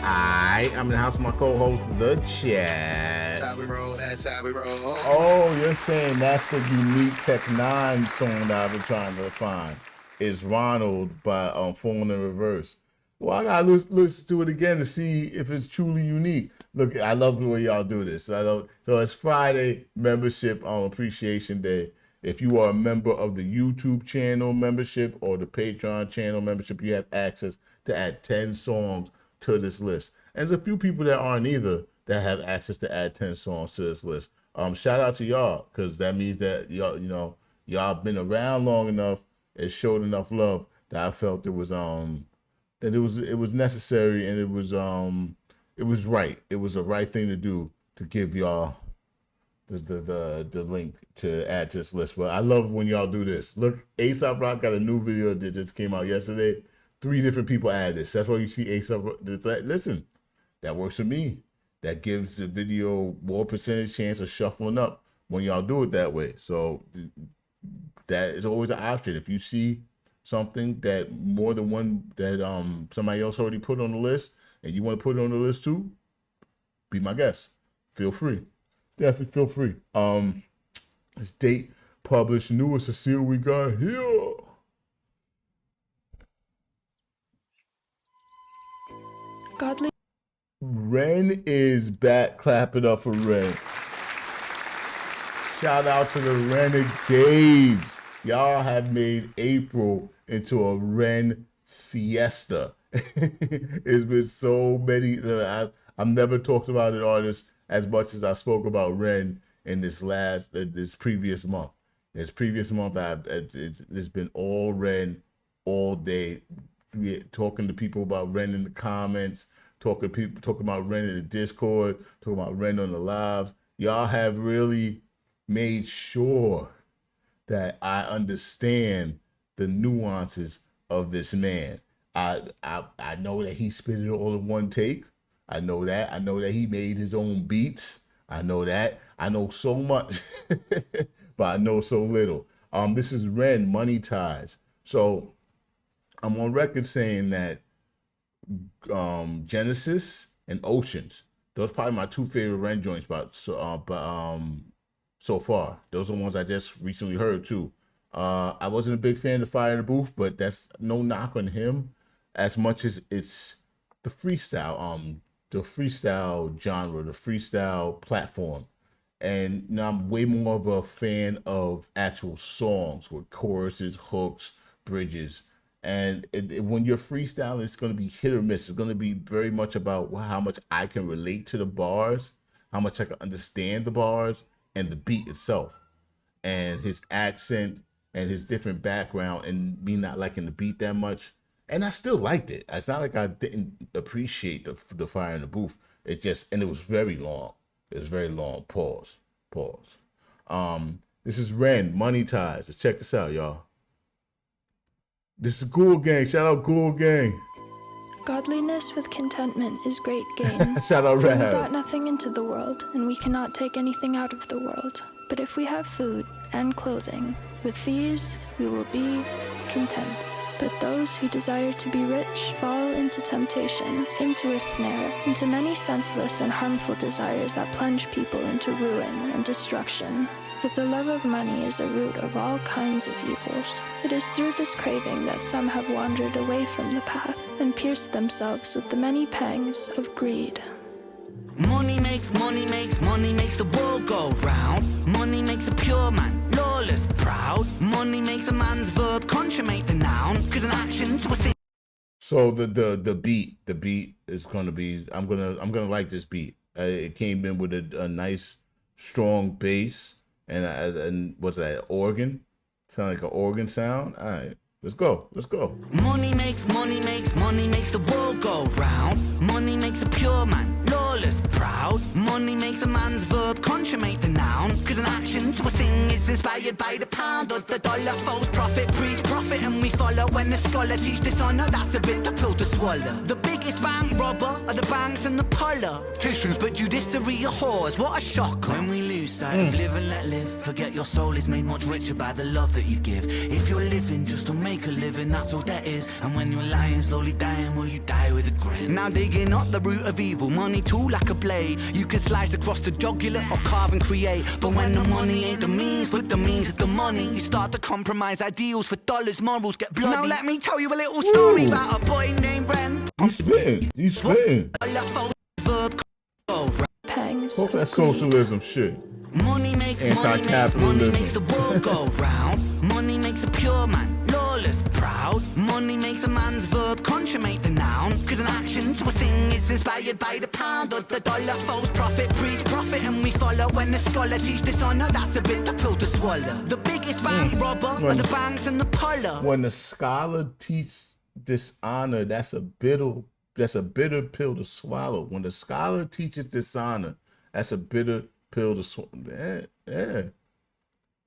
I'm in the house with my co-host, The Chat. That's how we roll. That's how we roll. Oh, you're saying that's the unique Tech 9 song that I've been trying to find. It's Ronald by Phone in Reverse. Well, I gotta listen to it again to see if it's truly unique. Look, I love the way y'all do this. So it's Friday, membership appreciation day. If you are a member of the YouTube channel membership or the Patreon channel membership, you have access to add 10 songs to this list. And there's a few people that aren't either that have access to add 10 songs to this list. Shout out to y'all, because that means that y'all been around long enough and showed enough love that I felt it was necessary, and it was right. It was the right thing to do to give y'all the link to add to this list. But I love when y'all do this. Look, A$AP Rock got a new video that just came out yesterday. 3 different people added this. That's why you see A$AP Rock. Listen, that works for me. That gives the video more percentage chance of shuffling up when y'all do it that way. So that is always an option. If you see something that more than one that somebody else already put on the list and you want to put it on the list too, be my guest. Feel free. Definitely feel free. This date published newest Cecile we got here. Godly. REN is back. Clap it up for REN. Shout out to the Renegades. Y'all have made April into a REN fiesta. It's been so many. I've never talked about an artist as much as I spoke about REN in this previous month. It's been all REN all day. Talking to people about REN in the comments, talking about REN in the Discord, talking about REN on the lives. Y'all have really made sure that I understand the nuances of this man. I know that he spit it all in one take. I know that. I know that he made his own beats. I know that. I know so much, but I know so little. This is REN, Money Ties. So I'm on record saying that Genesis and Oceans, those are probably my 2 favorite REN joints, so far. Those are the ones I just recently heard too. I wasn't a big fan of Fire in the Booth, but that's no knock on him as much as it's the freestyle genre, the freestyle platform. And now I'm way more of a fan of actual songs with choruses, hooks, bridges. And when you're freestyling, it's going to be hit or miss. It's going to be very much about how much I can relate to the bars, how much I can understand the bars, and the beat itself, and his accent, and his different background, and me not liking the beat that much. And I still liked it. It's not like I didn't appreciate the Fire in the Booth. It was very long. It was very long. Pause. This is REN, Money Ties. Let's check this out, y'all. This is Ghoul Gang. Shout out Ghoul Gang. Godliness with contentment is great gain. Shout out For Rab. we brought nothing into the world, and we cannot take anything out of the world. But if we have food and clothing, with these we will be content. But those who desire to be rich fall into temptation, into a snare, into many senseless and harmful desires that plunge people into ruin and destruction. For the love of money is a root of all kinds of evils. It is through this craving that some have wandered away from the path and pierced themselves with the many pangs of greed. Money makes the world go round. Money makes a pure man lawless, proud. Money makes a man's verb consummate the noun. Cause an action to a thing. So the beat is gonna be. I'm gonna like this beat. It came in with a nice strong bass and what's that, organ? Sound like an organ sound. All right, let's go. Money makes the world go round. Money makes a pure man lawless, proud. Money makes a man's verb consummate the noun. Cause an action to a thing is inspired by the pound or the dollar. False prophet, preach profit, and we follow when the scholar teach dishonor. That's a bitter pill to swallow. The biggest bank robber are the banks and the politicians, but judiciary are whores. What a shock. When we lose sight of live and let live, forget your soul is made much richer by the love that you give. If you're living just to make a living, that's all that is. And when you're lying, slowly dying, will you die with a grin? Now digging up the root of evil, money too like a blade. You can slice across the jugular or carve and create. But when the money ain't the means, but the means is the money, you start to compromise ideals for dollars, morals get bloody. Now let me tell you a little story about a boy named REN. He's spitting. He's spitting. Pangs. Hope that socialism shit. Money makes money makes the world go round. Money makes a pure man lawless, proud. Money makes a man's verb consummate the noun. Cause an action to a thing is inspired by the pound or the dollar. False prophet preach profit and we follow. When the scholar teach dishonor, that's a bitter pill to swallow. The biggest bank robber are the banks and the polar. When the scholar teaches dishonor, that's a bitter pill to swallow. When the scholar teaches dishonor, that's a bitter pill to swallow. Yeah.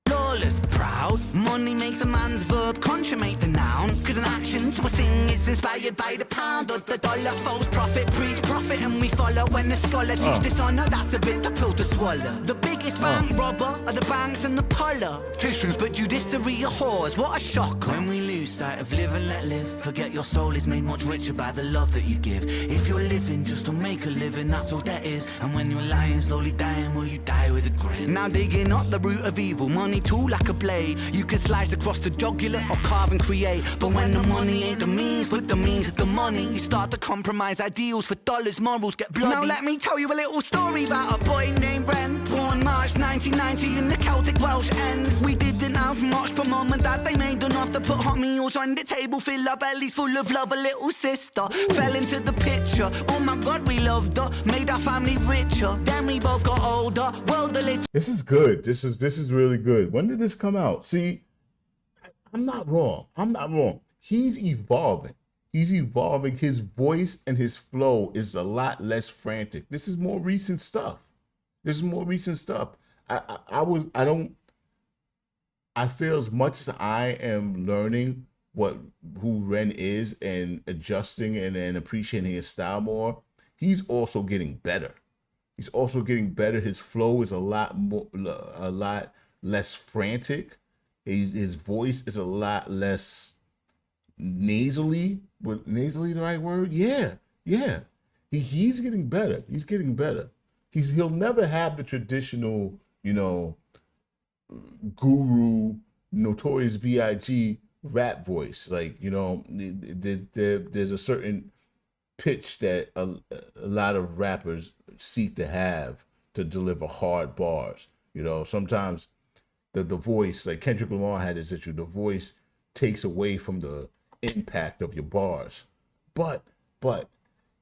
Lawless, proud. Money makes a man's verb consummate the noun. Cause an action to a thing is inspired by the pound or the dollar. False prophet preach profit and we follow. When the scholar teach dishonor, that's a bitter pill to swallow. The biggest bank robber are the banks and the politicians, but judiciary are whores. What a shock. When we lose sight of live and let live, forget your soul is made much richer by the love that you give. If you're living just to make a living, that's all that is. And when you're lying, slowly dying, will you die with a grin? Now digging up the root of evil, money too like a blade. You can slice across the jugular or carve and create. But when the money ain't the means, but the means is the money, you start to compromise ideals for dollars, morals get bloody. Now let me tell you a little story about a boy named REN. Born March 1990 in the Celtic Welsh ends. We didn't have much, but mum and dad, they made enough to put hot meals on the table, fill our bellies full of love. A little sister fell into the picture. Oh my God, we loved her, made our family richer. Then we both got older, world a little. This is good. This is really good. When did this come out? See, I'm not wrong. He's evolving. His voice and his flow is a lot less frantic. This is more recent stuff. I feel as much as I am learning who REN is and adjusting and appreciating his style more, he's also getting better. His flow is a lot less frantic. His voice is a lot less nasally. Was nasally the right word? Yeah. He's getting better. He'll never have the traditional, guru, Notorious B.I.G. rap voice. Like, there's a certain pitch that a lot of rappers seek to have to deliver hard bars. Sometimes the voice, like Kendrick Lamar had this issue, the voice takes away from the impact of your bars. But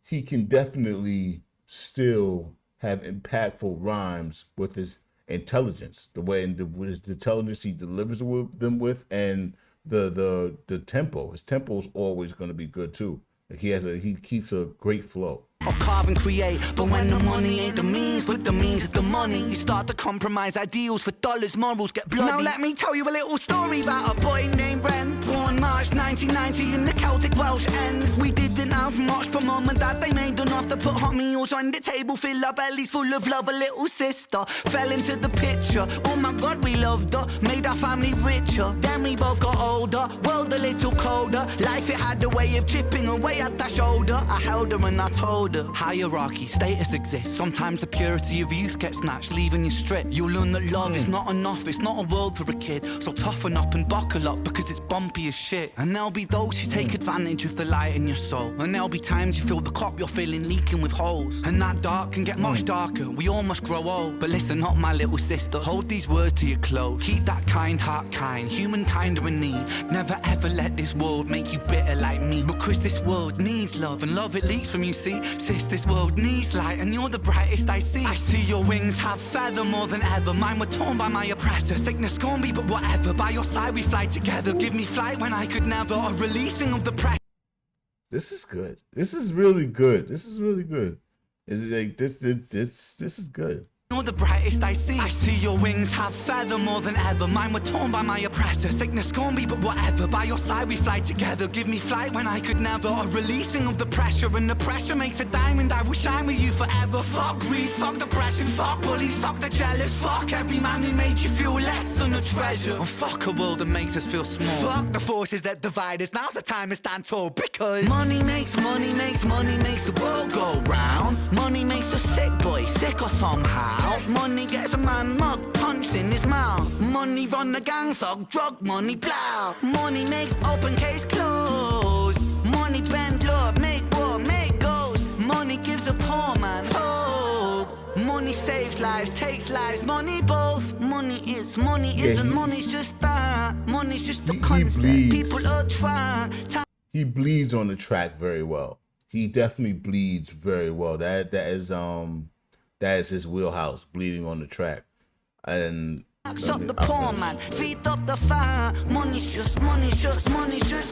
he can definitely still have impactful rhymes with his intelligence, the way the intelligence he delivers them with, and the tempo. His tempo is always going to be good too. Like he keeps a great flow. Or carve and create, but when the money ain't the means, but the means is the money, you start to compromise ideals for dollars, morals get bloody. Now let me tell you a little story about a boy named REN. Born March 1990 in the Celtic Welsh ends. We didn't have much, but mum and dad, they made enough to put hot meals on the table, fill our bellies full of love. A little sister fell into the picture. Oh my God, we loved her, made our family richer. Then we both got older, world a little colder. Life, it had a way of chipping away at that shoulder. I held her and I told her, hierarchy, status exists. Sometimes the purity of youth gets snatched, leaving you stripped. You'll learn that love is not enough, it's not a world for a kid. So toughen up and buckle up, because it's bumpy as shit. And there'll be those who take advantage of the light in your soul. And there'll be times you feel the cup you're filling leaking with holes. And that dark can get much darker, we all must grow old. But listen up, my little sister, hold these words to your close. Keep that kind heart kind, humankind are in need. Never ever let this world make you bitter like me. Because this world needs love, and love it leaks from you, see. Sis, this world needs light, and you're the brightest I see. I see your wings have feather more than ever. Mine were torn by my oppressor. Sickness scorn me, but whatever. By your side we fly together. Give me flight when I could never. A releasing of the pressure. This is good. This is really good. It's like this is good. You're the brightest I see. I see your wings have feather more than ever. Mine were torn by my oppressor. Sickness scorn me, but whatever. By your side we fly together. Give me flight when I could never. A releasing of the pressure, and the pressure makes a diamond. I will shine with you forever. Fuck greed, fuck depression, fuck bullies, fuck the jealous. Fuck every man who made you feel less than a treasure. And fuck a world that makes us feel small. Fuck the forces that divide us. Now's the time to stand tall, because money makes the world go round. Money makes the sick boy sicker somehow. Money gets a man mug punched in his mouth. Money run the gang thug, drug money plow. Money makes open case close. Money bend law, make war, make ghosts. Money gives a poor man hope. Money saves lives, takes lives, money both. Money is, money isn't, money's just that. Money's just a concept, people are trying. He bleeds on the track very well. He definitely bleeds very well. That is his wheelhouse, bleeding on the track. And up the poor man, feed up the fire. Money's just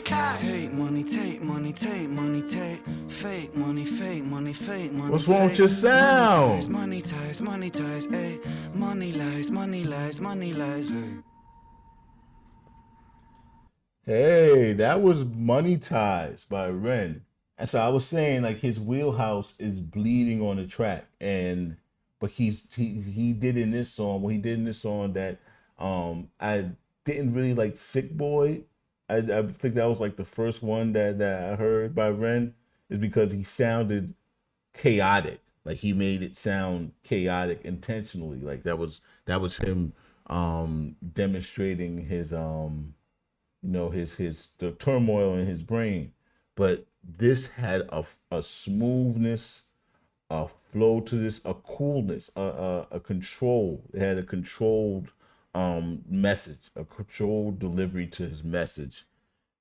cash. Take money, take money, take money, take fake money, fake money, fake money. What's wrong with your sound? Money ties, eh? Money lies, money lies, money lies, eh? Hey, that was Money Ties by REN. And so I was saying, like, his wheelhouse is bleeding on the track, but he did in this song. What he did in this song that I didn't really like, Sick Boy. I think that was like the first one that I heard by REN, is because he sounded chaotic. Like, he made it sound chaotic intentionally. Like, that was him demonstrating his the turmoil in his brain. But this had a smoothness, a flow to this, a coolness, a control. It had a controlled message, a controlled delivery to his message,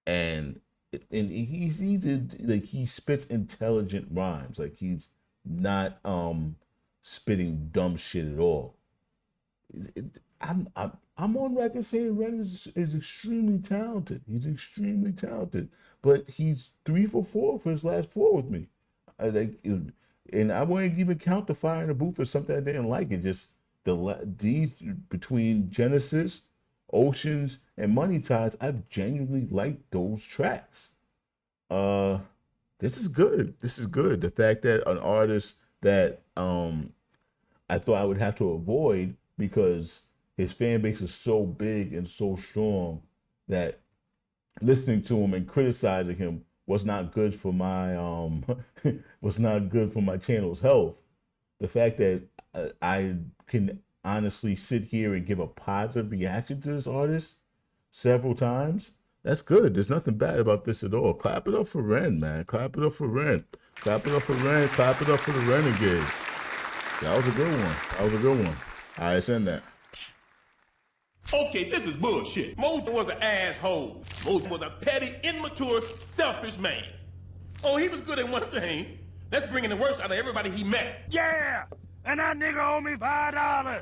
and he's easy. Like, he spits intelligent rhymes. Like, he's not spitting dumb shit at all. I'm on record saying REN is extremely talented. He's extremely talented, but he's 3 for 4 for his last 4 with me. And I wouldn't even count the Fire in the Booth as something I didn't like. It just these between Genesis, Oceans, and Money Ties, I've genuinely liked those tracks. This is good. This is good. The fact that an artist that I thought I would have to avoid because his fan base is so big and so strong that listening to him and criticizing him was not good for my was not good for my channel's health. The fact that I can honestly sit here and give a positive reaction to this artist several times, that's good. There's nothing bad about this at all. Clap it up for REN, man. Clap it up for REN. Clap it up for REN. Clap it up for the Renegades. That was a good one. That was a good one. All right, send that. Okay, this is bullshit. Moses was an asshole. Moses was a petty, immature, selfish man. Oh, he was good at one thing. That's bringing the worst out of everybody he met. Yeah! And that nigga owe me $5.